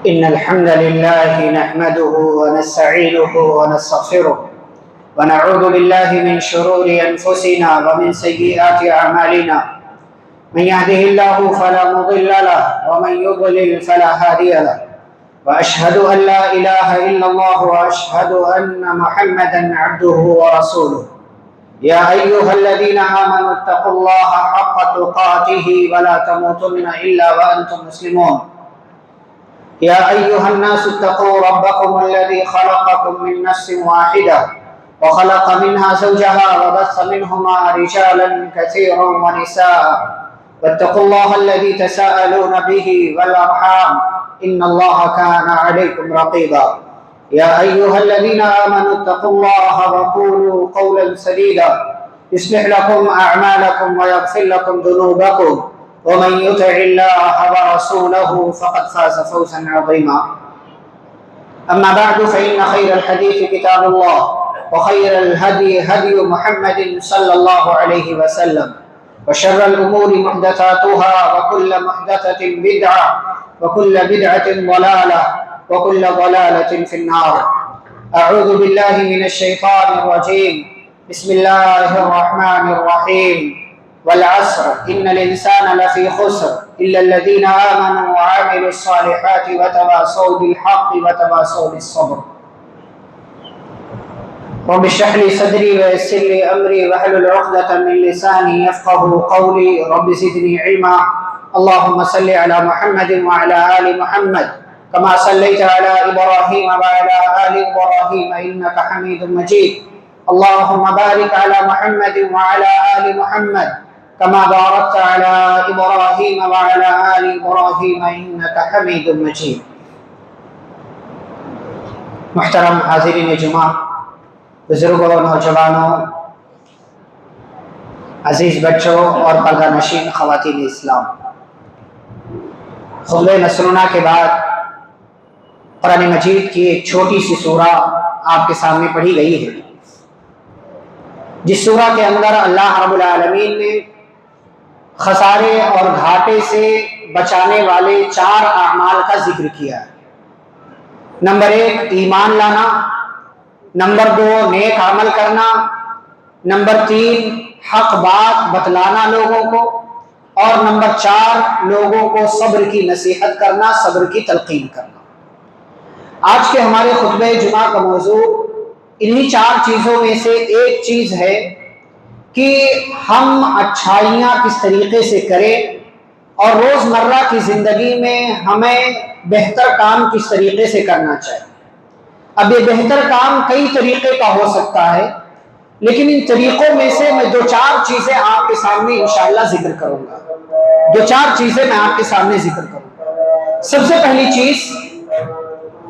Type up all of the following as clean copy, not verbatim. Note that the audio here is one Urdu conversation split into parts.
إن الحمد لله نحمده ونستعينه ونستغفره ونعوذ بالله من شرور أنفسنا ومن سيئات أعمالنا. من يهده الله فلا مضل له ومن يضلل فلا هادي له. وأشهد أن لا إله إلا الله وأشهد أن محمدا عبده ورسوله. يا أيها الذين آمنوا اتقوا الله حق تقاته ولا تموتن إلا وأنتم مسلمون. يا أيها الناس اتقوا ربكم الذي خلقكم من نفس واحدة وخلق منها زوجها وبث منهما رجالا كثيرا ونساء. واتقوا الله الذي تساءلون به والأرحام إن الله كان عليكم رقيبا. يا أيها الذين آمنوا اتقوا الله وقولوا قولا سديدا يصلح لكم أعمالكم ويغفر لكم ذنوبكم ومن يطع الله ورسوله فقد فاز فوزا عظيما. أما بعد فإن خير الحديث كتاب الله وخير الهدي هدي محمد صلى الله عليه وسلم وشر الأمور محدثاتها وكل محدثة بدعة وكل بدعة ضلالة وكل ضلالة في النار. أعوذ بالله من الشيطان الرجيم. بسم الله الرحمن الرحيم. والعصر إن الإنسان لفي خسر إلا الذين آمنوا وعملوا الصالحات وتواصوا بالحق وتواصوا بالصبر. رب اشرح لي صدري ويسر لي أمري واحلل عقدة من لساني يفقهوا قولي. رب زدني علما. اللهم صل على محمد وعلى آل محمد كما صليت على إبراهيم وعلى آل إبراهيم إنك حميد مجيد. اللهم بارك على محمد وعلى آل محمد كما باركت على إبراهيم وعلى آل إبراهيم إنك حميد مجيد. محترم حاضرین جمعہ، بزرگوں، نوجوانوں، عزیز بچوں اور پردہ نشین خواتین اسلام، خطبہ نصرنا کے بعد قرآن مجید کی ایک چھوٹی سی سورہ آپ کے سامنے پڑھی گئی ہے، جس سورہ کے اندر اللہ رب العالمین نے خسارے اور گھاٹے سے بچانے والے 4 اعمال کا ذکر کیا ہے۔ نمبر 1 ایمان لانا، نمبر 2 نیک عمل کرنا، نمبر 3 حق بات بتلانا لوگوں کو، اور نمبر 4 لوگوں کو صبر کی نصیحت کرنا، صبر کی تلقین کرنا۔ آج کے ہمارے خطبہ جمعہ کا موضوع انہی 4 چیزوں میں سے ایک چیز ہے کہ ہم اچھائیاں کس طریقے سے کریں اور روزمرہ کی زندگی میں ہمیں بہتر کام کس طریقے سے کرنا چاہیے۔ اب یہ بہتر کام کئی طریقے کا ہو سکتا ہے، لیکن ان طریقوں میں سے میں 2-4 چیزیں آپ کے سامنے انشاءاللہ ذکر کروں گا۔ 2-4 چیزیں میں آپ کے سامنے ذکر کروں گا۔ سب سے پہلی چیز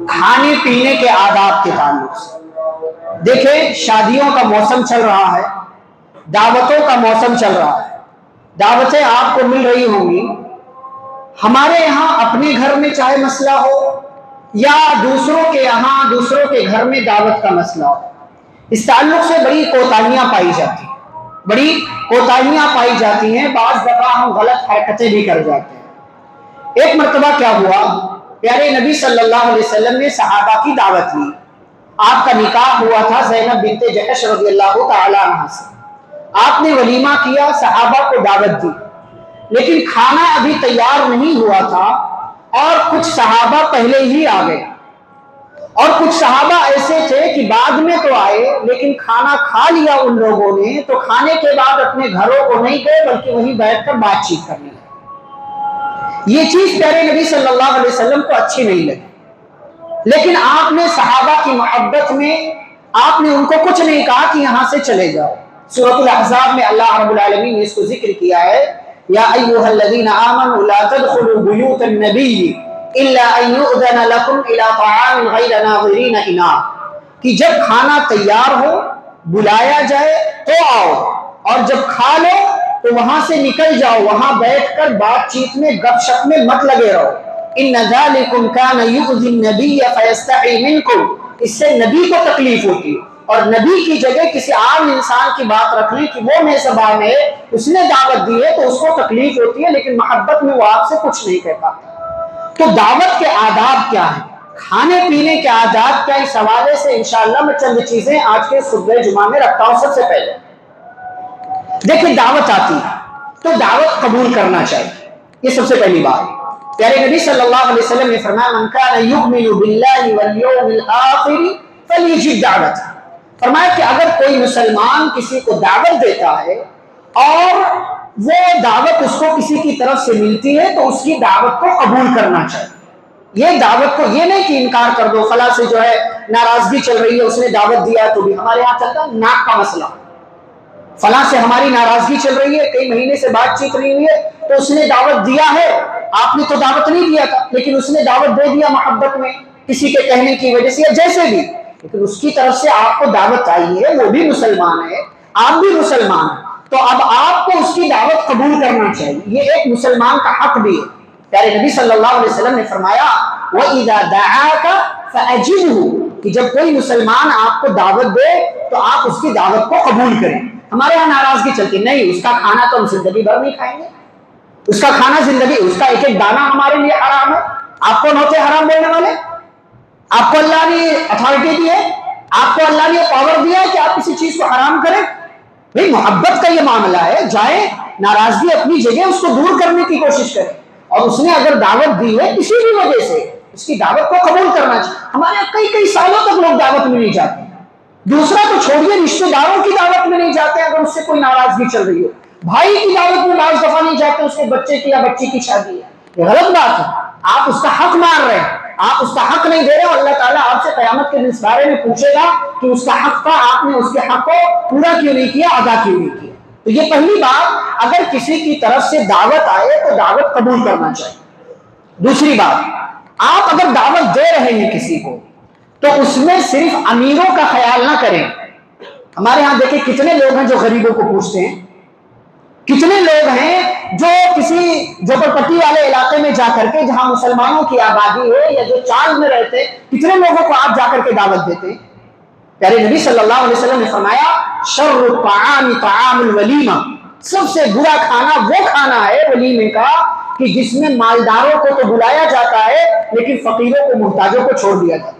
کھانے پینے کے آداب کے تعلق سے۔ دیکھیں، شادیوں کا موسم چل رہا ہے، دعوتوں کا موسم چل رہا ہے، دعوتیں آپ کو مل رہی ہوں گی۔ ہمارے یہاں اپنے گھر میں چاہے مسئلہ ہو یا دوسروں کے یہاں دوسروں کے گھر میں دعوت کا مسئلہ ہو، اس تعلق سے بڑی کوتاہیاں پائی جاتی ہیں، بعض دفعہ ہم غلط حرکتیں بھی کر جاتے ہیں۔ ایک مرتبہ کیا ہوا، پیارے نبی صلی اللہ علیہ وسلم نے صحابہ کی دعوت لی۔ آپ کا نکاح ہوا تھا زینب بنت جحش رضی اللہ تعالی عنہ سے۔ آپ نے ولیمہ کیا، صحابہ کو دعوت دی، لیکن کھانا ابھی تیار نہیں ہوا تھا اور کچھ صحابہ پہلے ہی آ گئے، اور کچھ صحابہ ایسے تھے کہ بعد میں تو آئے لیکن کھانا کھا لیا ان لوگوں نے، تو کھانے کے بعد اپنے گھروں کو نہیں گئے بلکہ وہیں بیٹھ کر بات چیت کرنے لگے۔ یہ چیز پیارے نبی صلی اللہ علیہ وسلم کو اچھی نہیں لگی، لیکن آپ نے صحابہ کی محبت میں آپ نے ان کو کچھ نہیں کہا کہ یہاں سے چلے جاؤ۔ سورۃ الاحزاب میں اللہ رب العالمین نے اس کو ذکر کیا ہے، یا ایھا الذین آمنوا لا تدخلوا بیوت النبی الا ان یؤذن لکم الی طعام غیر ناظرین اناء، کہ جب کھانا تیار ہو بلایا جائے تو آؤ، اور جب کھا لو تو وہاں سے نکل جاؤ، وہاں بیٹھ کر بات چیت میں گپ شپ میں مت لگے رہو۔ ان ذالکم کان یؤذی النبی فیستحی منکم، اس سے نبی کو تکلیف ہوتی ہے، اور نبی کی جگہ کسی عام انسان کی بات رکھ لی کہ وہ میزبان ہے، اس نے دعوت دی ہے تو اس کو تکلیف ہوتی ہے، لیکن محبت میں وہ آپ سے کچھ نہیں کہہ پاتا۔ تو دعوت کے آداب کیا ہیں، کھانے پینے کے آداب کیا، اس حوالے سے انشاءاللہ میں چند چیزیں آج کے خطبہ جمعہ میں رکھتا ہوں۔ سب سے پہلے دیکھیں، دعوت آتی ہے تو دعوت قبول کرنا چاہیے، یہ سب سے پہلی بات۔ پیارے نبی صلی اللہ علیہ وسلم نے فرمایا من کان یؤمن باللہ والیوم الآخر فلیجب دعوت، فرمایا کہ اگر کوئی مسلمان کسی کو دعوت دیتا ہے اور وہ دعوت اس کو کسی کی طرف سے ملتی ہے تو اس کی دعوت کو قبول کرنا چاہیے۔ یہ دعوت کو یہ نہیں کہ انکار کر دو، فلاں سے جو ہے ناراضگی چل رہی ہے، اس نے دعوت دیا تو بھی ہمارے یہاں چلتا ہے ناک کا مسئلہ، فلاں سے ہماری ناراضگی چل رہی ہے، کئی مہینے سے بات چیت رہی ہوئی ہے تو اس نے دعوت دیا ہے، آپ نے تو دعوت نہیں دیا تھا لیکن اس نے دعوت دے دیا محبت میں کسی کے کہنے کی وجہ سے یا جیسے بھی، لیکن اس کی طرف سے آپ کو دعوت آئی ہے، وہ بھی مسلمان ہے، آپ بھی مسلمان ہیں، تو اب آپ کو اس کی دعوت قبول کرنا چاہیے، یہ ایک مسلمان کا حق بھی ہے۔ پیارے نبی صلی اللہ علیہ وسلم نے فرمایا وَإِذَا دَعَاكَ فَأَجِبْهُ، کہ جب کوئی مسلمان آپ کو دعوت دے تو آپ اس کی دعوت کو قبول کریں۔ ہمارے یہاں ناراضگی چلتی نہیں، اس کا کھانا تو ہم زندگی بھر نہیں کھائیں گے، اس کا کھانا زندگی، اس کا ایک ایک دانہ ہمارے لیے حرام ہے۔ آپ کون ہوتے حرام بولنے والے؟ آپ کو اللہ نے اتھارٹی دی ہے، آپ کو اللہ نے پاور دیا ہے کہ آپ کسی چیز کو حرام کریں؟ بھئی محبت کا یہ معاملہ ہے، جائیں ناراضگی اپنی جگہ اس کو دور کرنے کی کوشش کریں، اور اس نے اگر دعوت دی ہے کسی بھی وجہ سے اس کی دعوت کو قبول کرنا چاہیے۔ ہمارے یہاں کئی کئی سالوں تک لوگ دعوت میں نہیں جاتے، دوسرا تو چھوڑیے رشتہ داروں کی دعوت میں نہیں جاتے اگر اس سے کوئی ناراضگی چل رہی ہو، بھائی کی دعوت میں بعض دفعہ نہیں جاتے، اس کے بچے کی یا بچی کی شادی ہے، یہ غلط بات ہے، آپ اس کا حق مار رہے ہیں، آپ اس کا حق نہیں دے رہے، اور اللہ تعالیٰ آپ سے قیامت کے دن اس بارے میں پوچھے گا کہ اس کا حق تھا، آپ نے اس کے حق کو پورا کیوں نہیں کیا، ادا کیوں نہیں کیا۔ تو یہ پہلی بات، اگر کسی کی طرف سے دعوت آئے تو دعوت قبول کرنا چاہیے۔ دوسری بات، آپ اگر دعوت دے رہے ہیں کسی کو تو اس میں صرف امیروں کا خیال نہ کریں۔ ہمارے ہاں دیکھیں کتنے لوگ ہیں جو غریبوں کو پوچھتے ہیں، کتنے لوگ ہیں جو کسی جھوپڑپٹی والے علاقے میں جا کر کے جہاں مسلمانوں کی آبادی ہے یا جو چال میں رہتے، کتنے لوگوں کو آپ جا کر کے دعوت دیتے ہیں۔ پیارے نبی صلی اللہ علیہ وسلم نے فرمایا شر الطعام طعام الولیمہ، سب سے برا کھانا وہ کھانا ہے ولیمے کا کہ جس میں مالداروں کو تو بلایا جاتا ہے لیکن فقیروں کو محتاجوں کو چھوڑ دیا جاتا ہے۔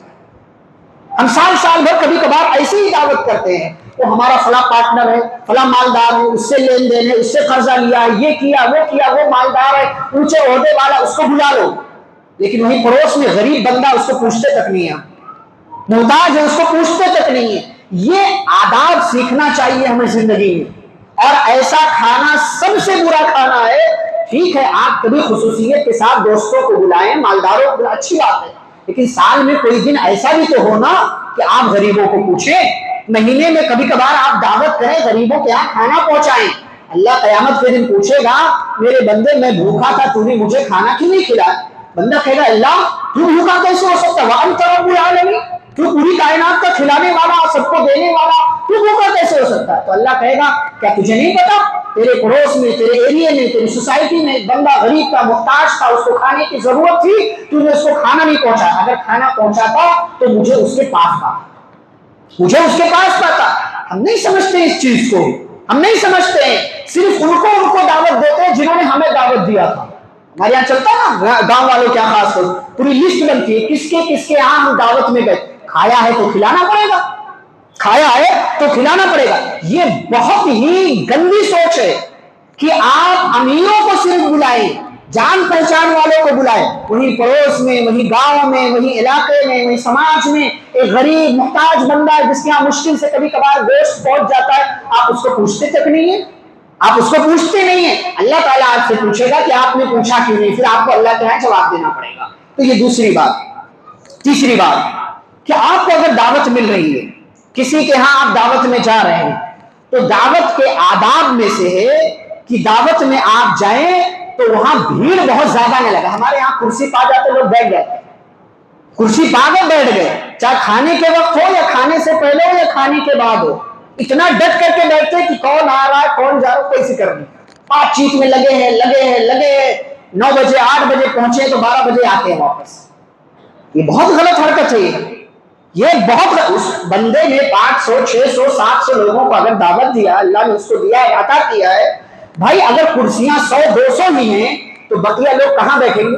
ہم سال بھر کبھی کبھار ایسی ہی دعوت کرتے ہیں، وہ ہمارا فلاں پارٹنر ہے، فلاں مالدار ہے، اس سے لین دین ہے، اس سے قرضہ لیا ہے، یہ کیا وہ مالدار ہے، اونچے عہدے والا، اس کو بلا لو، لیکن وہیں پڑوس میں غریب بندہ اس کو پوچھتے تک نہیں ہے، محتاج ہے اس کو پوچھتے تک نہیں ہے۔ یہ آداب سیکھنا چاہیے ہمیں زندگی میں، اور ایسا کھانا سب سے برا کھانا ہے۔ ٹھیک ہے آپ کبھی خصوصیت کے ساتھ دوستوں کو بلائیں، مالداروں کو بلائیں، اچھی بات ہے، لیکن سال میں کوئی دن ایسا بھی تو ہونا کہ آپ غریبوں کو پوچھیں، مہینے میں کبھی کبھار آپ دعوت کریں، غریبوں کے یہاں کھانا پہنچائیں۔ اللہ قیامت کے دن پوچھے گا میرے بندے میں بھوکا تھا تو نے مجھے کھانا کیوں نہیں کھلایا؟ بندہ کہے گا اللہ تو بھوکا کیسے ہو سکتا ہے، وانت رب العالمین، تو پوری کائنات کا کھلانے والا، سب کو دینے والا، تو بھوکا کیسے ہو سکتا ہے؟ تو اللہ کہے گا کیا تجھے نہیں پتا تیرے پڑوس میں، تیرے ایریے میں، تیری سوسائٹی میں ایک بندہ غریب تھا، محتاج تھا، اس کو کھانے کی ضرورت تھی، تو نے اس کو کھانا نہیں پہنچایا، اگر کھانا پہنچاتا تو مجھے اس کے پاس پاتا، مجھے اس کے پاس پاتا۔ ہم نہیں سمجھتے اس چیز کو، ہم نہیں سمجھتے ہیں، صرف ان کو دعوت دیتے ہیں جنہوں نے ہمیں دعوت دیا تھا۔ ہمارے یہاں چلتا ہے نا گاؤں والوں کیا خاص کر پوری لسٹ بنتی ہے کس کے یہاں ہم دعوت میں گئے، کھایا ہے تو کھلانا پڑے گا، کھایا ہے تو کھلانا پڑے گا۔ یہ بہت ہی گندی سوچ ہے کہ آپ امیروں کو صرف بلائیں، جان پہچان والوں کو بلائیں، وہیں پڑوس میں، وہیں گاؤں میں، وہیں علاقے میں، وہیں سماج میں ایک غریب محتاج بندہ ہے جس کے یہاں مشکل سے کبھی کبھار گوشت پہنچ جاتا ہے، آپ اس کو پوچھتے تک نہیں ہیں، آپ اس کو پوچھتے نہیں ہیں۔ اللہ تعالیٰ آپ سے پوچھے گا کہ آپ نے پوچھا کیوں نہیں، پھر آپ کو اللہ کے یہاں جواب دینا پڑے گا۔ تو یہ دوسری بات۔ تیسری بات کہ آپ کو اگر دعوت مل رہی ہے، کسی کے ہاں آپ دعوت میں جا رہے ہیں، تو دعوت کے آداب میں سے ہے کہ دعوت میں آپ جائیں تو وہاں بھیڑ بہت زیادہ نہ لگے۔ ہمارے یہاں کرسی پا جاتے لوگ بیٹھ جاتے ہیں، کرسی پا کے بیٹھ گئے، چاہے کھانے کے وقت ہو یا کھانے سے پہلے ہو یا کھانے کے بعد ہو، اتنا ڈٹ کر کے بیٹھتے کہ کون آ رہا ہے کون جا رہا ہے کوئی فکر نہیں، بات چیت میں لگے ہیں، 9 بجے 8 بجے پہنچے تو 12 بجے آتے ہیں واپس۔ یہ بہت غلط حرکت ہے، یہ بہت اس بندے نے 500 600 700 لوگوں کو اگر دعوت دیا، اللہ نے اس کو دیا ہے، عطا کیا ہے، بھائی اگر کرسیاں 100 200 ہی ہیں تو بقیہ لوگ کہاں بیٹھیں گے؟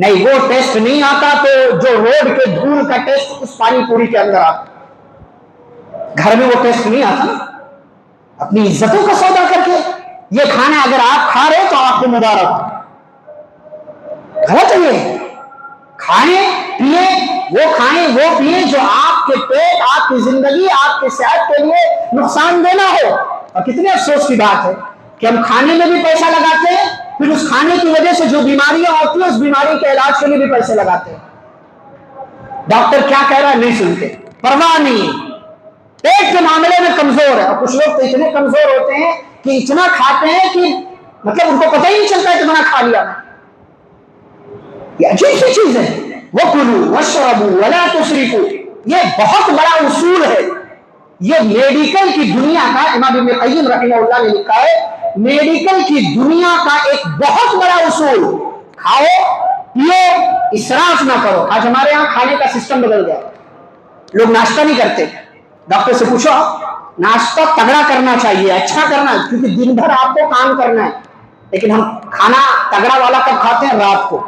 نہیں وہ ٹیسٹ نہیں آتا تو جو روڈ کے دھول کا ٹیسٹ اس پانی پوری کے اندر آتا. گھر میں وہ ٹیسٹ نہیں آتا نا. اپنی عزتوں کا سودا کر کے یہ کھانا اگر آپ کھا رہے تو آپ کو مبارک. غلط ہے یہ. کھائیں پیئیں وہ کھائیں وہ پیئیں جو آپ کے پیٹ آپ کی زندگی آپ کی صحت کے لیے نقصان دینا ہو. اور کتنے افسوس کی بات ہے کہ ہم کھانے میں بھی پیسہ لگاتے ہیں, پھر اس کھانے کی وجہ سے جو بیماریاں ہوتی ہیں اس بیماری کے علاج کے لیے بھی پیسے لگاتے ہیں. ڈاکٹر کیا کہہ رہا ہے نہیں سنتے, پرواہ نہیں ہے, پیٹ کے معاملے میں کمزور ہے. اور کچھ لوگ تو اتنے کمزور ہوتے ہیں کہ اتنا کھاتے ہیں کہ مطلب ان کو پتہ ہی نہیں چلتا ہے اتنا کھا لیا. یہ عجیب سی چیز ہے. وَكُلُوا وَاشْرَبُوا وَلَا تُسْرِفُوا, یہ بہت بڑا اصول ہے. یہ میڈیکل کی دنیا کا, امام ابن قیم رحمہ اللہ نے لکھا ہے, میڈیکل کی دنیا کا ایک بہت بڑا اصول. کھاؤ پیو اسراف نہ کرو. آج ہمارے یہاں کھانے کا سسٹم بدل گیا, لوگ ناشتہ نہیں کرتے. ڈاکٹر سے پوچھو ناشتہ تگڑا کرنا چاہیے, اچھا کرنا, کیونکہ دن بھر آپ کو کام کرنا ہے. لیکن ہم کھانا تگڑا والا کب کھاتے ہیں؟ رات کو,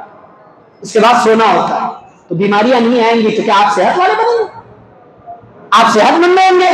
اس کے بعد سونا ہوتا ہے. تو بیماریاں نہیں آئیں گی تو کیا آپ صحت والے بنیں گے؟ آپ صحت مند ہوں گے؟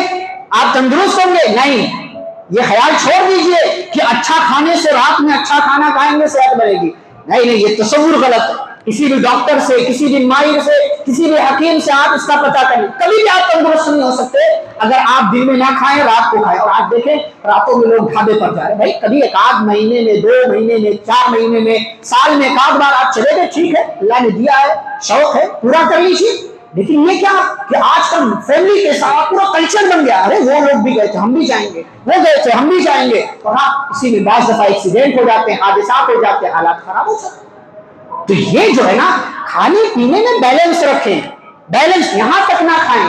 آپ تندرست ہوں گے؟ نہیں. یہ خیال چھوڑ دیجئے کہ اچھا کھانے سے, رات میں اچھا کھانا کھائیں گے صحت بنے گی. نہیں نہیں, یہ تصور غلط ہے. کسی بھی ڈاکٹر سے, کسی بھی ماہر سے, کسی بھی حکیم سے آپ اس کا پتہ کریں. کبھی بھی آپ تندرست نہیں ہو سکتے اگر آپ دن میں نہ کھائیں رات کو کھائیں. اور آپ دیکھیں راتوں میں لوگ ڈھابے پر جا رہے ہیں. بھائی کبھی ایک آدھ مہینے میں, 2 مہینے میں, 4 مہینے میں, سال میں ایک آدھ بار آپ چلے گئے, ٹھیک ہے, اللہ نے دیا ہے, شوق ہے, پورا کر لیجیے. لیکن یہ کیا کہ آج کل فیملی کے ساتھ پورا کلچر بن گیا. ارے وہ لوگ بھی گئے تھے ہم بھی جائیں گے, وہ گئے تھے ہم بھی جائیں گے. اور ہاں اسی میں بعض دفعہ ایکسیڈنٹ ہو جاتے ہیں, حادثات ہو جاتے ہیں, حالات خراب ہو سکتے ہیں. تو یہ جو ہے نا, کھانے پینے میں بیلنس رکھیں. بیلنس یہاں تک نہ کھائیں,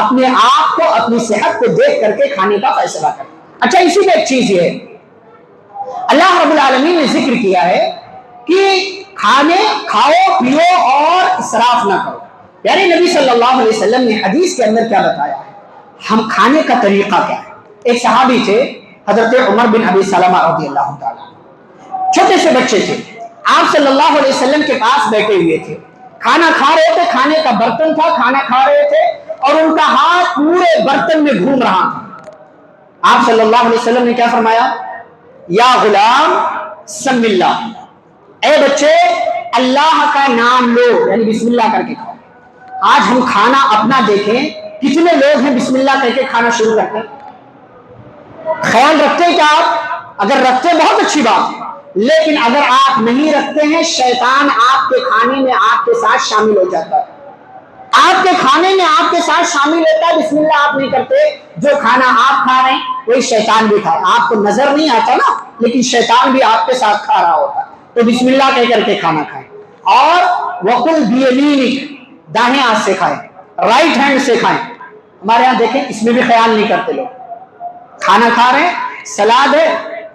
اپنے آپ کو اپنی صحت کو دیکھ کر کے کھانے کا فیصلہ کریں. اچھا اسی میں ایک چیز یہ ہے, اللہ رب العالمین نے ذکر کیا ہے کہ کھانے کھاؤ پیو اور اسراف نہ کرو. یعنی نبی صلی اللہ علیہ وسلم نے حدیث کے اندر کیا بتایا ہے, ہم کھانے کا طریقہ کیا ہے. ایک صحابی تھے حضرت عمر بن ابی سلمہ رضی اللہ تعالیٰ, چھوٹے سے بچے تھے, آپ صلی اللہ علیہ وسلم کے پاس بیٹھے ہوئے تھے, کھانا کھا رہے تھے, کھانے کا برتن تھا, کھانا کھا رہے تھے اور ان کا ہاتھ پورے برتن میں گھوم رہا تھا. آپ صلی اللہ علیہ وسلم نے کیا فرمایا, یا غلام سم اللہ, اے بچے اللہ کا نام لو, یعنی بسم اللہ کر کے کھاؤ. آج ہم کھانا اپنا دیکھیں, کتنے لوگ ہیں بسم اللہ کر کے کھانا شروع کرتے ہیں. خیال رکھتے ہیں کہ آپ اگر رکھتے ہیں بہت اچھی بات ہے, لیکن اگر آپ نہیں رکھتے ہیں شیطان آپ کے کھانے میں آپ کے ساتھ شامل ہو جاتا ہے. آپ کے کھانے میں آپ کے ساتھ شامل ہوتا ہے. بسم اللہ آپ نہیں کرتے, جو کھانا آپ کھا رہے ہیں وہی شیطان بھی کھا رہا ہے. آپ کو نظر نہیں آتا نا, لیکن شیطان بھی آپ کے ساتھ کھا رہا ہوتا ہے. تو بسم اللہ کہہ کر کے کھانا کھائیں. اور وَقُلْ بِيَمِينِكَ, دائیں ہاتھ سے کھائیں, رائٹ ہینڈ سے کھائیں. ہمارے یہاں دیکھیں اس میں بھی خیال نہیں کرتے لوگ. کھانا کھا رہے ہیں, سلاد ہے,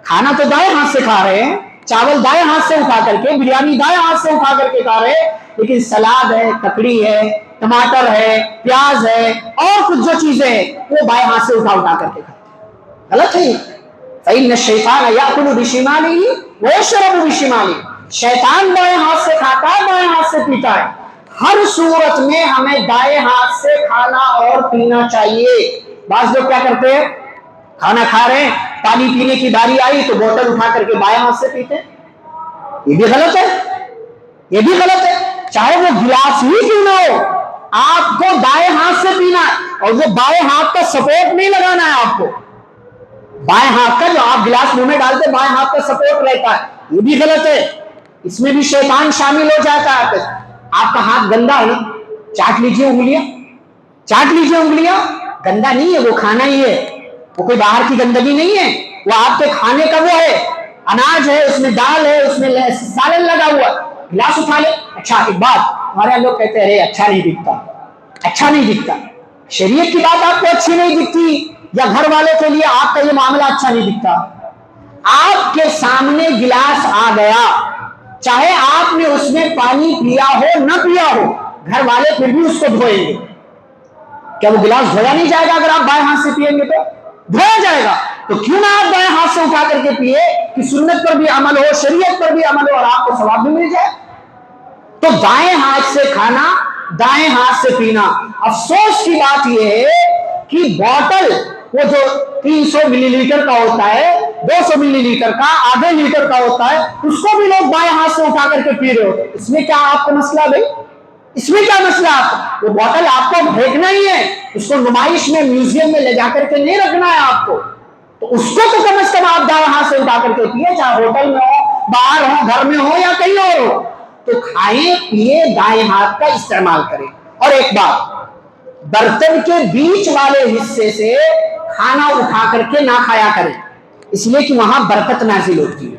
کھانا تو دائیں ہاتھ سے کھا رہے ہیں, چاول دائیں ہاتھ سے اٹھا کر کے, بریانی دائیں ہاتھ سے اٹھا کر کے کھا رہے ہیں, لیکن سلاد ہے, ککڑی ہے, ٹماٹر ہے, پیاز ہے, اور کچھ جو چیزیں ہیں وہ بائیں ہاتھ سے اٹھا کر کے کھاتے ہیں. غلط ہے. فَإِنَّ الشَّيْطَانَ يَأْكُلُ بِشِمَالِهِ وَيَشْرَبُ بِشِمَالِهِ, شیطان دائیں ہاتھ سے کھاتا ہے, دائیں ہاتھ سے پیتا ہے. ہر صورت میں ہمیں دائیں ہاتھ سے کھانا اور پینا چاہیے. بعض لوگ کیا کرتے ہیں, کھانا کھا رہے ہیں, پانی پینے کی باری آئی تو بوتل اٹھا کر کے بائیں ہاتھ سے پیتے ہیں. یہ بھی غلط ہے, یہ بھی غلط ہے. چاہے وہ گلاس ہی کیوں نہ ہو, آپ کو دائیں ہاتھ سے پینا ہے, اور وہ بائیں ہاتھ کا سپورٹ نہیں لگانا ہے آپ کو. بائیں ہاتھ کا جو آپ گلاس منہ میں ڈالتے بائیں ہاتھ کا سپورٹ رہتا ہے, یہ بھی غلط ہے. اس میں بھی شیطان شامل ہو جاتا ہے. آپ کا ہاتھ گندا ہے نا, چاٹ لیجئے انگلیاں, چاٹ لیجئے انگلیاں. گندا نہیں ہے, وہ کھانا ہی ہے, وہ کوئی باہر کی گندگی نہیں ہے, وہ آپ کے کھانے کا وہ ہے, اناج ہے, اس میں دال ہے, اس میں سالن لگا ہوا. گلاس اٹھا لے. اچھا ایک بات, ہمارے یہاں لوگ کہتے ہیں اچھا نہیں دکھتا, اچھا نہیں دکھتا. شریعت کی بات آپ کو اچھی نہیں دکھتی, یا گھر والوں کے لیے آپ کا یہ معاملہ اچھا نہیں دکھتا. آپ کے سامنے گلاس آ گیا, چاہے آپ نے اس میں پانی پیا ہو نہ پیا ہو, گھر والے پھر بھی اس کو دھوئیں گے. کیا وہ گلاس دھویا نہیں جائے گا اگر آپ بائیں ہاتھ سے پیئیں گے تو؟ دھویا جائے گا. تو کیوں نہ آپ بائیں ہاتھ سے اٹھا کر کے پیئے کہ سنت پر بھی عمل ہو, شریعت پر بھی عمل ہو, اور آپ کو ثواب بھی مل جائے. تو دائیں ہاتھ سے کھانا، دائیں ہاتھ سے پینا۔ افسوس کی بات یہ ہے کہ بوتل وہ جو 300 ملی لیٹر کا ہوتا ہے، 200 ملی لیٹر کا، آدھے لیٹر کا ہوتا ہے، اس کو بھی لوگ بائیں ہاتھ سے اٹھا کر کے پی رہے ہوتے ہیں۔ اس میں کیا آپ کا مسئلہ بھائی؟ اس میں کیا مسئلہ؟ آپ وہ بوتل آپ کو پھینکنا ہی ہے، اس کو نمائش میں میوزیم میں لے جا کر کے نہیں رکھنا ہے آپ کو، تو اس کو تو کم از کم آپ دائیں ہاتھ سے اٹھا کر کے پیے، چاہے ہوٹل میں ہو، باہر ہو، گھر میں ہو یا کہیں اور ہو، تو کھائیں پیے دائیں ہاتھ کا استعمال کریں۔ اور ایک بات، برتن کے بیچ والے حصے سے کھانا اٹھا کر کے نہ کھایا کریں، اس لیے کہ وہاں برکت نازل ہوتی ہے۔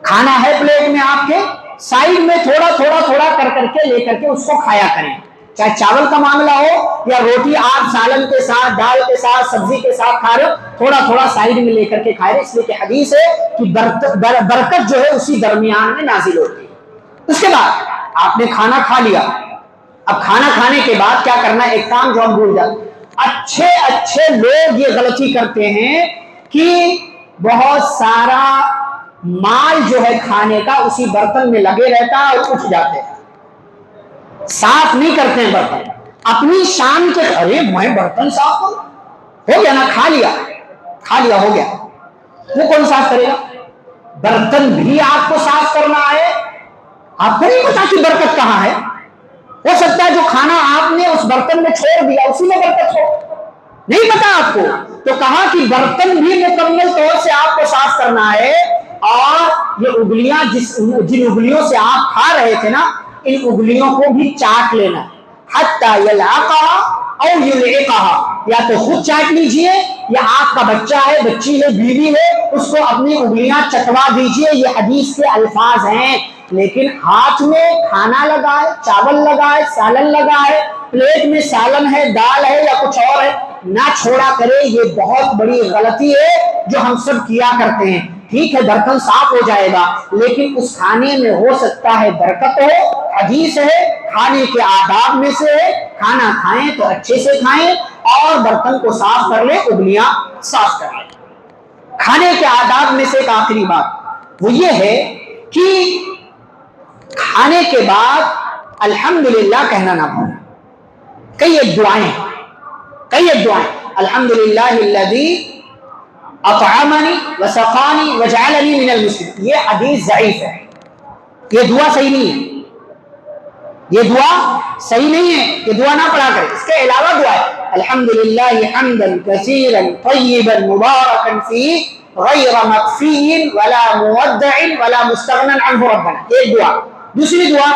کھانا ہے پلیٹ میں آپ کے، سائڈ میں تھوڑا تھوڑا تھوڑا کر کر کے لے کر کے اس کو کھایا کریں، چاہے چاول کا معاملہ ہو یا روٹی آپ سالن کے ساتھ، دال کے ساتھ، سبزی کے ساتھ کھا رہے ہو، تھوڑا تھوڑا سائڈ میں لے کر کے کھا رہے، اس لیے کہ حدیث ہے کہ برکت جو ہے اسی درمیان میں نازل ہوتی ہے۔ اس کے بعد آپ نے کھانا کھا لیا، اب کھانا کھانے کے بعد کیا کرنا ہے؟ ایک کام جو ہم بھول جاتے ہیں، اچھے لوگ یہ غلطی کرتے ہیں کہ بہت سارا مال جو ہے کھانے کا اسی برتن میں لگے رہتا ہے اور اٹھ جاتے ہیں، صاف نہیں کرتے ہیں برتن، اپنی شان کے ارے میں برتن صاف کروں، ہو گیا نا، کھا لیا ہو گیا، وہ کون صاف کرے گا؟ برتن بھی آپ کو صاف کرنا ہے، آپ کو نہیں پتا کہ برکت کہاں ہے، ہو سکتا ہے جو کھانا آپ نے اس برتن میں چھوڑ دیا اسی میں برکت ہو، نہیں پتا آپ کو، تو کہا کہ برتن بھی مکمل طور سے آپ کو صاف کرنا ہے، اور یہ انگلیاں جن انگلیوں سے آپ کھا رہے تھے نا، ان انگلیوں کو بھی چاٹ لینا، حتی یلعقہا او یلعقہا، یا تو خود چاٹ لیجئے، یا آپ کا بچہ ہے، بچی ہے، بیوی ہے، اس کو اپنی انگلیاں چٹوا دیجئے، یہ حدیث کے الفاظ ہیں۔ لیکن ہاتھ میں کھانا لگائے، چاول لگائے، سالن لگائے، پلیٹ میں سالن ہے، دال ہے یا کچھ اور ہے، نہ چھوڑا کرے، یہ بہت بڑی غلطی ہے جو ہم سب کیا کرتے ہیں۔ ٹھیک ہے برتن صاف ہو جائے گا، لیکن اس کھانے میں ہو سکتا ہے برکت ہو، حدیث ہے کھانے کے آداب میں سے ہے، کھانا کھائیں تو اچھے سے کھائیں اور برتن کو صاف کر لیں، انگلیاں صاف کر لیں۔ کھانے کے آداب میں سے ایک آخری بات وہ یہ ہے کہ کھانے کے بعد الحمدللہ کہنا نہ بھولیں۔ کئی ایک دعائیں الحمدللہ الذی اطعمنی وسقانی وجعلنی من المسلمین، یہ حدیث ضعیف ہے، یہ دعا صحیح نہیں ہے، یہ دعا نہ پڑھا کرے۔ اس کے علاوہ دعا ہے الحمدللہ حمدا کثیرا طیبا مبارکا فیہ غیر مکفی ولا مودع ولا مستغنى عنہ ربنا، ایک دعا۔ دوسری دعا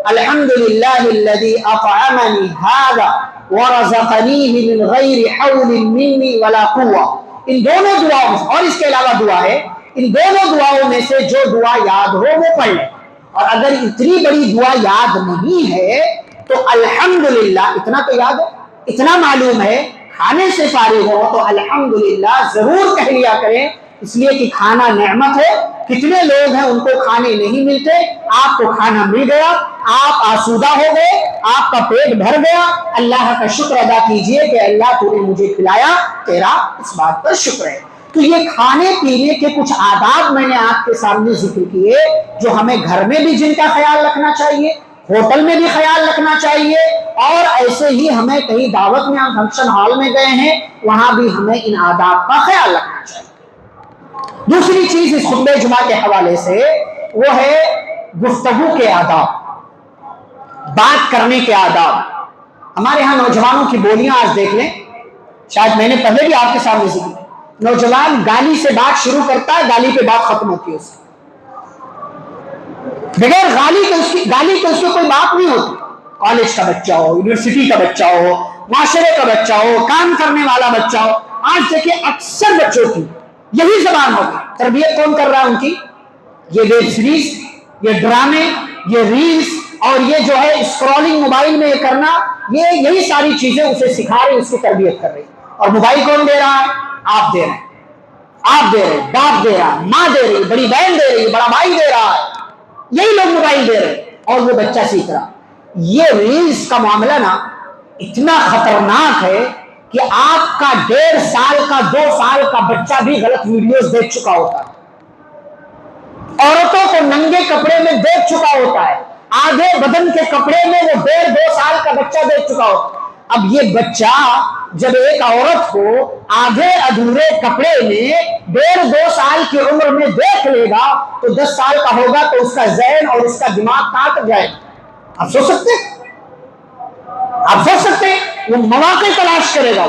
الحمدللہ الذی اطعمنی ھذا ورزقنیہ من غیر حول منی ولا قوہ، ان دونوں دعاؤں میں، اور اس کے علاوہ دعا ہے، ان دونوں دعاؤں میں سے جو دعا یاد ہو وہ پڑھ لیں، اور اگر اتنی بڑی دعا یاد نہیں ہے تو الحمدللہ، اتنا تو یاد ہے، اتنا معلوم ہے، کھانے سے فارغ ہو تو الحمدللہ ضرور کہہ لیا کریں، اس لیے کہ کھانا نعمت ہے، کتنے لوگ ہیں ان کو کھانے نہیں ملتے، آپ کو کھانا مل گیا، آپ آسودہ ہو گئے، آپ کا پیٹ بھر گیا، اللہ کا شکر ادا کیجئے کہ اللہ تو نے مجھے کھلایا، تیرا اس بات پر شکر ہے۔ تو یہ کھانے پینے کے کچھ آداب میں نے آپ کے سامنے ذکر کیے، جو ہمیں گھر میں بھی جن کا خیال رکھنا چاہیے، ہوٹل میں بھی خیال رکھنا چاہیے، اور ایسے ہی ہمیں کہیں دعوت میں، ہم فنکشن ہال میں گئے ہیں، وہاں بھی ہمیں ان آداب کا خیال رکھنا چاہیے۔ دوسری چیز اس خطبہ جمعہ کے حوالے سے وہ ہے گفتگو کے آداب، بات کرنے کے آداب۔ ہمارے ہاں نوجوانوں کی بولیاں آج دیکھ لیں، شاید میں نے پہلے بھی آپ کے سامنے ذکر کیا، نوجوان گالی سے بات شروع کرتا ہے، گالی پہ بات ختم ہوتی ہے، اس بغیر گالی کے اس کی کوئی بات نہیں ہوتی۔ کالج کا بچہ ہو، یونیورسٹی کا بچہ ہو، معاشرے کا بچہ ہو، کام کرنے والا بچہ ہو، آج دیکھیں اکثر بچوں کی یہی زبان ہوگی۔ تربیت کون کر رہا ہے ان کی؟ یہ ویب سیریز، یہ ڈرامے، یہ ریلز، اور یہ جو ہے اسکرولنگ موبائل میں یہ کرنا، یہی ساری چیزیں اسے سکھا رہی، اس کی تربیت کر رہی۔ اور موبائل کون دے رہا ہے؟ آپ دے رہے ہیں، آپ دے رہے ہیں، باپ دے رہا ہے، ماں دے رہی، بڑی بہن دے رہی، بڑا بھائی دے رہا ہے، یہی لوگ موبائل دے رہے ہیں، اور وہ بچہ سیکھ رہا۔ یہ ریلز کا معاملہ نا اتنا خطرناک ہے کہ آپ کا 1.5 سال کا 2 سال کا بچہ بھی غلط ویڈیوز دیکھ چکا ہوتا ہے، عورتوں کو ننگے کپڑے میں دیکھ چکا ہوتا ہے۔ آدھے بدن کے کپڑے میں وہ 1.5-2 سال کا بچہ دیکھ چکا ہو. اب یہ بچہ جب ایک عورت کو آدھے ادھورے کپڑے میں 1.5-2 سال کی عمر میں دیکھ لے گا تو 10 سال کا ہوگا تو اس کا ذہن اور اس کا دماغ کہاں تک جائے گا؟ آپ سوچ سکتے ہیں؟ آپ سوچ سکتے ہیں؟ وہ مواقع تلاش کرے گا.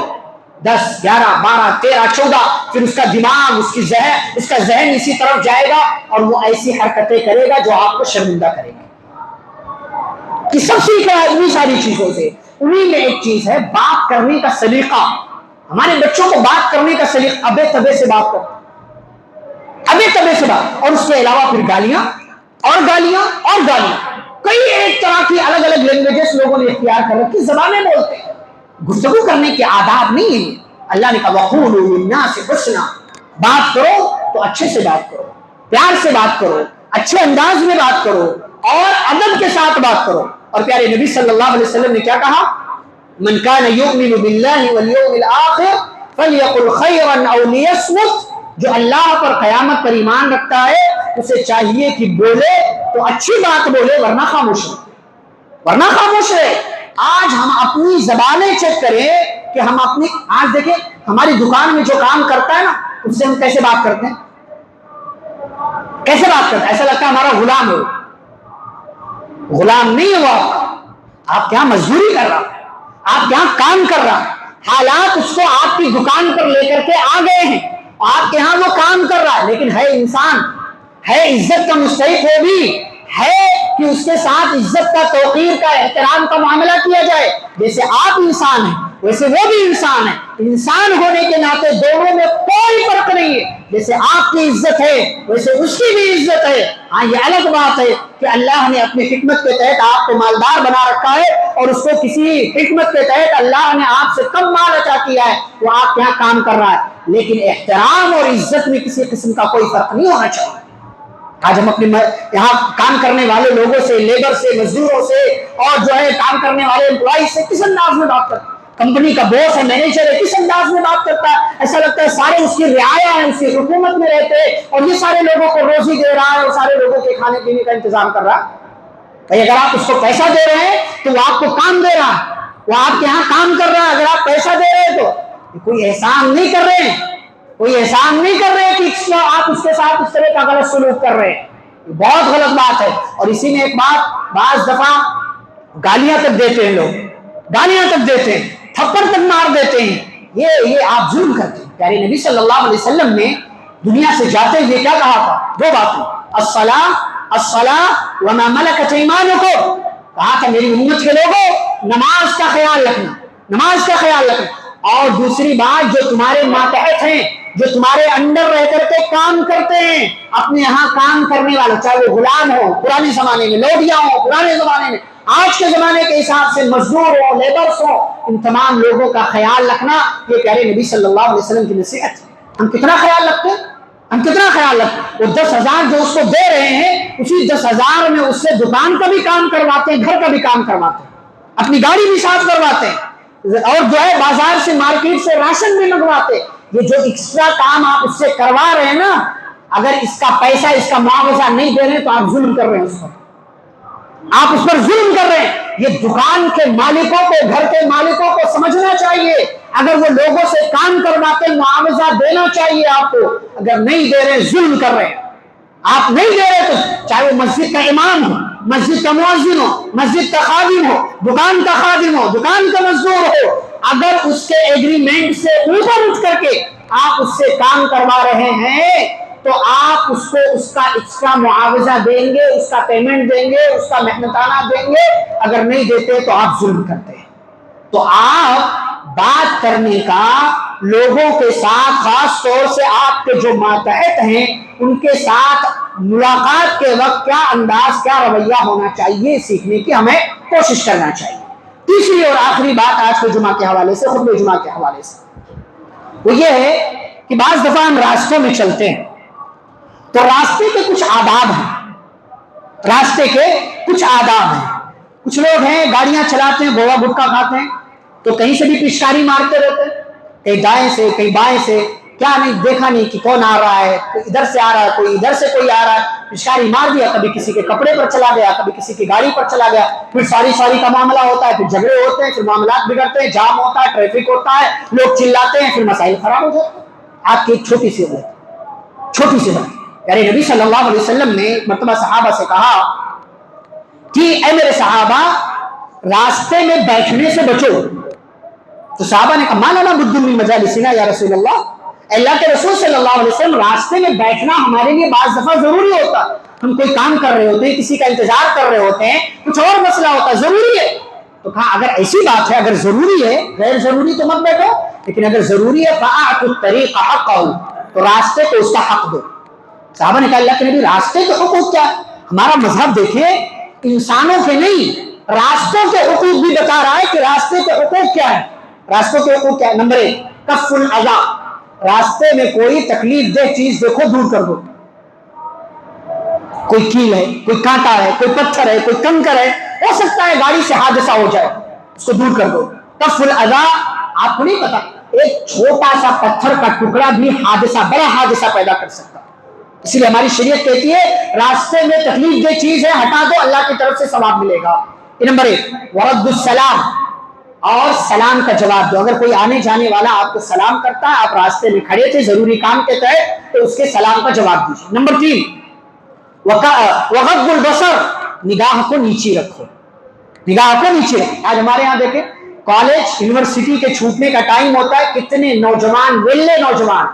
10 11 12 13 14 پھر اس کا دماغ اس کا ذہن اسی طرف جائے گا اور وہ ایسی حرکتیں کرے گا جو آپ کو شرمندہ کرے گا. کہ سب سیکھ رہا ہے انہی ساری چیزوں سے. انہی میں ایک چیز ہے بات کرنے کا سلیقہ. ہمارے بچوں کو بات کرنے کا سلیقہ ابے تبے سے بات کرو، ابے تبے سے بات. اور اس کے علاوہ پھر گالیاں اور گالیاں اور گالیاں. کئی ایک طرح کی الگ الگ لینگویجز لوگوں نے اختیار کر رکھی، زبانیں بولتے ہیں. گفتگو کرنے کے آداب نہیں ہیں. اللہ نے کہا وَقُولُوا لِلنَّاسِ حُسْنًا، بات کرو تو اچھے سے بات کرو، پیار سے بات کرو، اچھے انداز میں بات کرو اور ادب کے ساتھ بات کرو. اور پیارے نبی صلی اللہ علیہ وسلم نے کیا کہا؟ من کان یؤمن باللہ والیوم الآخر فلیقل خیرا او لیصمت. جو اللہ پر قیامت پر ایمان رکھتا ہے اسے چاہیے کہ بولے تو اچھی بات بولے ورنہ خاموش رہے. آج ہم اپنی زبانیں چیک کریں کہ ہم اپنی آج دیکھیں ہماری دکان میں جو کام کرتا ہے نا اس سے ہم کیسے بات کرتے ہیں؟ ایسا لگتا ہے ہمارا غلام ہے. غلام نہیں ہے وہ آپ کے یہاں مزدوری کر رہا، آپ کے یہاں کام کر رہا. حالات اس کو آپ کی دکان پر لے کر کے آ گئے ہیں، آپ کے ہاں وہ کام کر رہا ہے، لیکن ہے انسان، ہے عزت کا مستحق. وہ بھی ہے کہ اس کے ساتھ عزت کا، توقیر کا، احترام کا معاملہ کیا جائے. جیسے آپ انسان ہیں ویسے وہ بھی انسان ہے. انسان ہونے کے ناطے دونوں میں کوئی فرق نہیں ہے. جیسے آپ کی عزت ہے ویسے اس کی بھی عزت ہے. ہاں یہ الگ بات ہے کہ اللہ نے اپنی حکمت کے تحت آپ کو مالدار بنا رکھا ہے اور اس کو کسی حکمت کے تحت اللہ نے آپ سے کم مال عطا کیا ہے، وہ آپ کے یہاں کام کر رہا ہے. لیکن احترام اور عزت میں کسی قسم کا کوئی فرق نہیں ہونا چاہیے. آج ہم اپنے یہاں کام کرنے والے لوگوں سے، لیبر سے، مزدوروں سے اور جو ہے کام کرنے والے امپلائی سے کس انداز میں بات کرتے ہیں؟ کمپنی کا باس ہے، مینیجر ہے، کس انداز میں بات کرتا ہے؟ ایسا لگتا ہے سارے اس کی رعایا ہیں، اس کی حکومت میں رہتے ہیں اور یہ سارے لوگوں کو روزی دے رہا ہے اور سارے لوگوں کے کھانے پینے کا انتظام کر رہا ہے. بھائی اگر آپ اس کو پیسہ دے رہے ہیں تو وہ آپ کو کام دے رہا ہے، وہ آپ کے یہاں کام کر رہا ہے. اگر آپ پیسہ دے رہے ہیں تو کوئی احسان نہیں کر رہے ہیں، کہ آپ اس کے ساتھ اس طرح کا غلط سلوک کر رہے ہیں. بہت غلط بات ہے. اور اسی میں ایک بات، بعض دفعہ گالیاں تک دیتے ہیں لوگ، گالیاں تک دیتے ہیں، تھپڑ تک مار دیتے ہیں. یہ آپ ظلم کرتے ہیں. پیارے نبی صلی اللہ علیہ وسلم نے دنیا سے جاتے ہوئے کیا کہا تھا؟ 2 باتیں، الصلاۃ وما ملکت ایمانکم. کہا تھا میری امت کے لوگوں نماز کا خیال رکھنا. اور دوسری بات، جو تمہارے ماتحت ہیں، جو تمہارے انڈر رہ کر کے کام کرتے ہیں، اپنے یہاں کام کرنے والے، چاہے وہ غلام ہو پرانے زمانے میں، لوڈیا ہو پرانے زمانے میں، آج کے زمانے کے حساب سے مزدور ہو، لیبرس ہو، ان تمام لوگوں کا خیال رکھنا یہ پیارے نبی صلی اللہ علیہ وسلم کی نصیحت ہے. ہم کتنا خیال رکھتے ہیں؟ وہ 10,000 جو اس کو دے رہے ہیں، اسی 10,000 میں اس سے دکان کا بھی کام کرواتے ہیں، گھر کا بھی کام کرواتے ہیں، اپنی گاڑی بھی صاف کرواتے ہیں اور جو ہے بازار سے، مارکیٹ سے راشن بھی منگواتے. یہ جو ایکسٹرا کام آپ اس سے کروا رہے ہیں نا، اگر اس کا پیسہ، اس کا معاوضہ نہیں دے رہے تو آپ ظلم کر رہے ہیں اس پر، آپ اس پر ظلم کر رہے ہیں. یہ دکان کے مالکوں کو، گھر کے مالکوں کو سمجھنا چاہیے. اگر وہ لوگوں سے کام کرواتے معاوضہ دینا چاہیے آپ کو. اگر نہیں دے رہے ظلم کر رہے ہیں. آپ نہیں دے رہے تو چاہے وہ مسجد کا امام ہو، مسجد کا مؤذن ہو، مسجد کا خادم ہو، دکان کا خادم ہو، دکان کا مزدور ہو، اگر اس کے ایگریمنٹ سے اوپر اٹھ کر کے آپ اس سے کام کروا رہے ہیں تو آپ اس کو اس کا ایکسٹرا معاوضہ دیں گے، اس کا پیمنٹ دیں گے، اس کا محنتانہ دیں گے. اگر نہیں دیتے تو آپ ظلم کرتے ہیں. تو آپ بات کرنے کا لوگوں کے ساتھ، خاص طور سے آپ کے جو ماتحت ہیں ان کے ساتھ ملاقات کے وقت کیا انداز، کیا رویہ ہونا چاہیے، سیکھنے کی ہمیں کوشش کرنا چاہیے. تیسری اور آخری بات آج کے جمعہ کے حوالے سے، خطبہ جمعہ کے حوالے سے، وہ یہ ہے کہ بعض دفعہ ہم راستوں میں چلتے ہیں تو راستے کے کچھ آداب ہیں. کچھ لوگ ہیں گاڑیاں چلاتے ہیں، گوا گٹکا کھاتے ہیں تو کہیں سے بھی پچکاری مارتے رہتے ہیں، کہیں دائیں سے کہیں بائیں سے. کیا نہیں دیکھا نہیں کہ کون آ رہا ہے، کوئی ادھر سے آ رہا ہے، کوئی ادھر سے کوئی آ رہا ہے، پچکاری مار دیا، کبھی کسی کے کپڑے پر چلا گیا، کبھی کسی کی گاڑی پر چلا گیا، پھر ساری کا معاملہ ہوتا ہے، پھر جھگڑے ہوتے ہیں، پھر معاملات بگڑتے ہیں، جام ہوتا ہے، ٹریفک ہوتا ہے، لوگ چلاتے ہیں، پھر مسائل خراب ہو جاتے ہیں۔ آپ کی ایک چھوٹی سی بات یعنی نبی صلی اللہ علیہ وسلم نے مرتبہ صحابہ سے کہا کہ اے میرے صحابہ راستے میں بیٹھنے سے بچو، تو صحابہ نے کہا ما لنا بد من مجالسنا یا رسول اللہ کے رسول صلی اللہ علیہ وسلم راستے میں بیٹھنا ہمارے لیے بعض دفعہ ضروری ہوتا، ہم کوئی کام کر رہے ہوتے ہیں، کسی کا انتظار کر رہے ہوتے ہیں، کچھ اور مسئلہ ہوتا ہے، ضروری ہے۔ تو کہا اگر ایسی بات ہے، اگر ضروری ہے، غیر ضروری تو مت بیٹھو، لیکن اگر ضروری ہے فَأَعْتُوا الطَّرِيقَ حَقَّهُ، تو راستے کو اس کا حق دو۔ صحابہ نے کہا اللہ کے نبی راستے کے حقوق کیا ہے؟ ہمارا مذہب دیکھیے انسانوں کے نہیں راستوں کے حقوق بھی بتا رہا ہے کہ راستے کے حقوق کیا ہے۔ راستوں کے حقوق کیا ہے؟ نمبر 1 کف الاذی، راستے میں کوئی تکلیف دہ چیز دیکھو دور کر دو، کوئی کیل ہے، کوئی کانٹا ہے، کوئی پتھر ہے، کوئی کنکر ہے، ہو سکتا ہے گاڑی سے حادثہ ہو جائے، اس کو دور کر دو۔ کف الاذی، آپ کو نہیں پتا ایک چھوٹا سا پتھر کا ٹکڑا بھی بڑا حادثہ پیدا کر سکتا، اس لیے ہماری شریعت کہتی ہے راستے میں تکلیف دہ چیز ہے ہٹا دو، اللہ کی طرف سے ثواب ملے گا۔ یہ نمبر 1 ورد السلام، اور سلام کا جواب دو۔ اگر کوئی آنے جانے والا آپ کو سلام کرتا ہے، آپ راستے میں کھڑے تھے ضروری کام کے تحت، تو اس کے سلام کا جواب دیجیے۔ نمبر 3 وغض البصر، نگاہ کو نیچے رکھو، نگاہ کو نیچے رکھو۔ آج ہمارے یہاں دیکھیں کالج یونیورسٹی کے چھوٹنے کا ٹائم ہوتا ہے، کتنے نوجوان ویلے نوجوان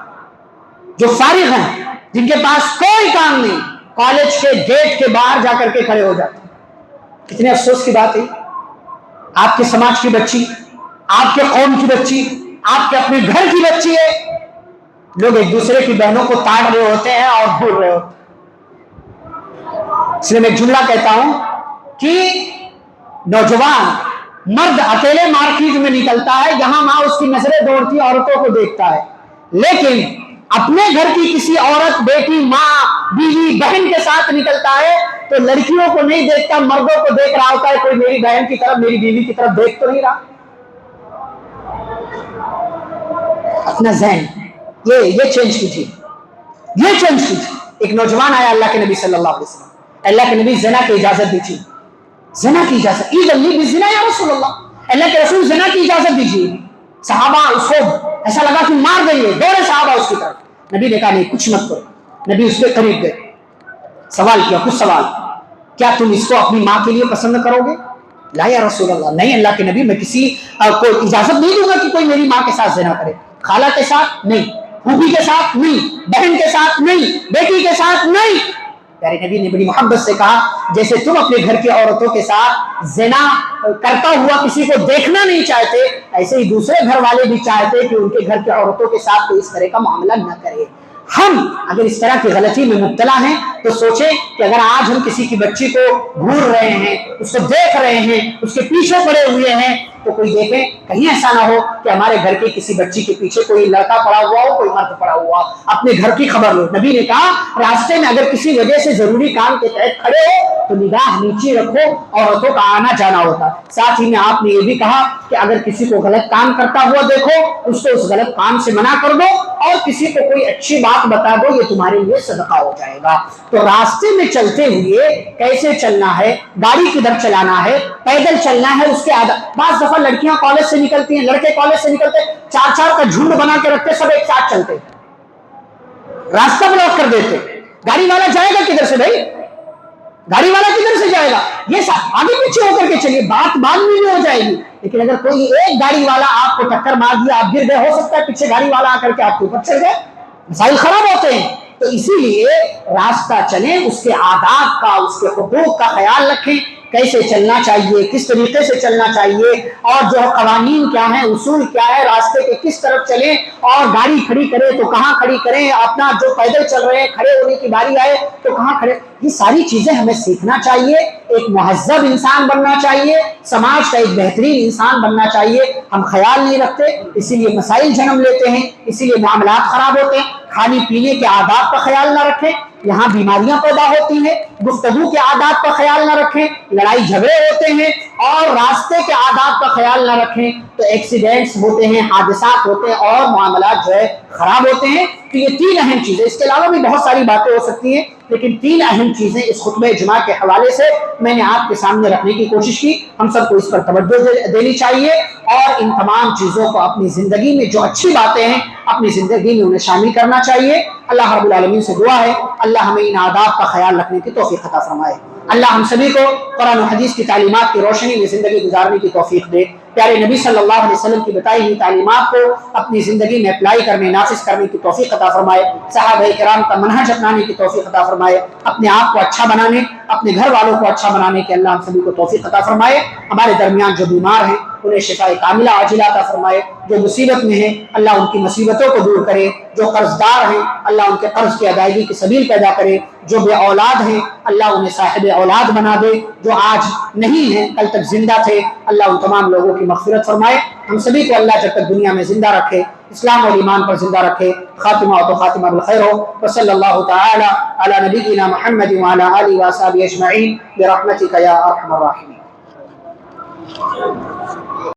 جو فارغ ہیں، جن کے پاس کوئی کام نہیں، کالج کے گیٹ کے باہر جا کر کے کھڑے ہو جاتے ہیں۔ کتنے افسوس کی بات ہے، آپ کے سماج کی بچی، آپ کے قوم کی بچی، آپ کے اپنے گھر کی بچی ہے، لوگ ایک دوسرے کی بہنوں کو تاڑ رہے ہوتے ہیں اور بھول رہے ہوتے ہیں۔ اس لیے میں ایک جملہ کہتا ہوں کہ نوجوان مرد اکیلے مارکیٹ میں نکلتا ہے، یہاں وہاں اس کی نظریں دوڑتی عورتوں کو دیکھتا ہے، لیکن اپنے گھر کی کسی عورت، بیٹی، ماں، بیوی، بہن کے ساتھ نکلتا ہے تو لڑکیوں کو نہیں دیکھتا، مردوں کو دیکھ رہا ہوتا ہے، کوئی میری بہن کی طرف، میری بیوی کی طرف دیکھ تو نہیں رہا۔ اپنا ذہن یہ چینج کیجیے، یہ چینج کیجیے۔ ایک نوجوان آیا اللہ کے نبی صلی اللہ علیہ وسلم، اللہ کے نبی زنا کی اجازت دیجیے، زنا کی اجازت، ایذن بالزنا یا رسول اللہ، اللہ کے رسول زنا کی اجازت دیجیے۔ صحابہ اس کو ایسا لگا کہ مار دیں گے، دوڑے صحابہ اس کی طرف، نبی نے کہا نہیں کچھ مت کرو۔ نبی اس کے قریب گئے، سوال کیا، کچھ سوال، کیا تم اس کو اپنی ماں کے لیے پسند کرو گے؟ لا یا رسول اللہ، نہیں اللہ کے نبی، میں کسی کو اجازت نہیں دوں گا کہ کوئی میری ماں کے ساتھ زنا کرے، خالہ کے ساتھ نہیں، پھوپھی کے ساتھ نہیں، بہن کے ساتھ نہیں، بیٹی کے ساتھ نہیں۔ پیارے نبی نے بڑی محبت سے کہا جیسے تم اپنے گھر کی عورتوں کے ساتھ زنا کرتا ہوا کسی کو دیکھنا نہیں چاہتے، ایسے ہی دوسرے گھر والے بھی چاہتے کہ ان کے گھر کی عورتوں کے ساتھ کوئی اس طرح کا معاملہ نہ کرے۔ ہم اگر اس طرح کی غلطی میں مبتلا ہیں تو سوچیں کہ اگر آج ہم کسی کی بچی کو گھور رہے ہیں، اس کو دیکھ رہے ہیں، اس کے پیچھے پڑے ہوئے ہیں، تو کوئی دیکھے کہیں ایسا نہ ہو کہ ہمارے گھر کے کسی بچی کے پیچھے کوئی لڑکا پڑا ہوا ہو، کوئی مرد پڑا ہوا، اپنے گھر کی خبر لو۔ نبی نے کہا راستے میں اگر کسی وجہ سے ضروری کام کے تحت کھڑے ہو تو نگاہ نیچے رکھو، عورتوں کا آنا جانا ہوتا۔ ساتھ ہی میں آپ نے یہ بھی کہا کہ اگر کسی کو غلط کام کرتا ہوا دیکھو، اس کو اس غلط کام سے منع کر دو، اور کسی کو کوئی اچھی بات بتا دو، یہ تمہارے لیے صدقہ ہو جائے گا۔ تو راستے میں چلتے ہوئے کیسے چلنا ہے، گاڑی کدھر چلانا ہے، پیدل چلنا ہے، اس کے بعض دفعہ لڑکیاں کالج سے نکلتی ہیں، لڑکے کالج سے نکلتے ہیں، 4 کا جھنڈ بنا کے رکھتے، سب ایک ساتھ چلتے، راستہ بلاک کر دیتے۔ گاڑی والا جائے گا کدھر سے بھائی، گاڑی والا کدھر سے جائے گا؟ یہ سب آگے پیچھے ہو کر کے چلیے، بات بعد میں بھی ہو جائے گی، لیکن اگر کوئی ایک گاڑی والا آپ کو ٹکر مار دیا، آپ گر گئے، ہو سکتا ہے پیچھے گاڑی والا آ کر کے آپ کے اوپر چل گئے، مسائل خراب ہوتے ہیں۔ تو اسی لیے راستہ چلیں، اس کے آداب کا، اس کے حقوق کا خیال رکھیں، کیسے چلنا چاہیے، کس طریقے سے چلنا چاہیے، اور جو قوانین کیا ہیں، اصول کیا ہے، راستے کے کس طرف چلیں، اور گاڑی کھڑی کریں تو کہاں کھڑی کریں، اپنا جو پیدل چل رہے ہیں کھڑے ہونے کی باری آئے تو کہاں کھڑے، یہ ساری چیزیں ہمیں سیکھنا چاہیے، ایک مہذب انسان بننا چاہیے، سماج کا ایک بہترین انسان بننا چاہیے۔ ہم خیال نہیں رکھتے، اسی لیے مسائل جنم لیتے ہیں، اسی لیے معاملات خراب ہوتے ہیں۔ کھانے پینے کے آداب کا خیال نہ رکھیں، یہاں بیماریاں پیدا ہوتی ہیں۔ گفتگو کے آداب کا خیال نہ رکھیں، لڑائی جھگڑے ہوتے ہیں۔ اور راستے کے آداب کا خیال نہ رکھیں تو ایکسیڈنٹس ہوتے ہیں، حادثات ہوتے ہیں اور معاملات جو ہے خراب ہوتے ہیں۔ تو یہ تین اہم چیزیں، اس کے علاوہ بھی بہت ساری باتیں ہو سکتی ہیں، لیکن تین اہم چیزیں اس خطبہ جمعہ کے حوالے سے میں نے آپ کے سامنے رکھنے کی کوشش کی۔ ہم سب کو اس پر توجہ دینی چاہیے اور ان تمام چیزوں کو اپنی زندگی میں جو اچھی باتیں ہیں اپنی زندگی میں انہیں شامل کرنا چاہیے۔ اللہ رب العالمین سے دعا ہے اللہ ہمیں ان آداب کا خیال رکھنے کی توفیق عطا فرمائے۔ اللہ ہم سبھی کو قرآن و حدیث کی تعلیمات کی روشنی میں زندگی گزارنے کی توفیق دے۔ پیارے نبی صلی اللہ علیہ وسلم کی بتائی ہوئی تعلیمات کو اپنی زندگی میں اپلائی کرنے، نافذ کرنے کی توفیق عطا فرمائے۔ صحابہ کرام کا منہج اپنانے کی توفیق عطا فرمائے۔ اپنے آپ کو اچھا بنانے، اپنے گھر والوں کو اچھا بنانے کے اللہ ہم سبھی کو توفیق عطا فرمائے۔ ہمارے درمیان جو بیمار ہیں انہیں شفاء کاملہ عاجلہ عطا فرمائے، جو مصیبت میں ہیں اللہ ان کی مصیبتوں کو دور کرے، جو قرض دار ہیں اللہ ان کے قرض کی ادائیگی کی سبیل پیدا کرے، جو بے اولاد ہیں اللہ انہیں صاحب اولاد بنا دے، جو آج نہیں ہیں کل تک زندہ تھے اللہ ان تمام لوگوں کی مغفرت فرمائے۔ ہم سبھی کو اللہ جب تک دنیا میں زندہ رکھے اسلام اور ایمان پر زندہ رکھے، خاتمہ تو خاتمہ بالخیر ہو۔ وصلی اللہ تعالی علی نبینا محمد وعلی آلہ وصحبہ اجمعین برحمتک یا ارحم الراحمین۔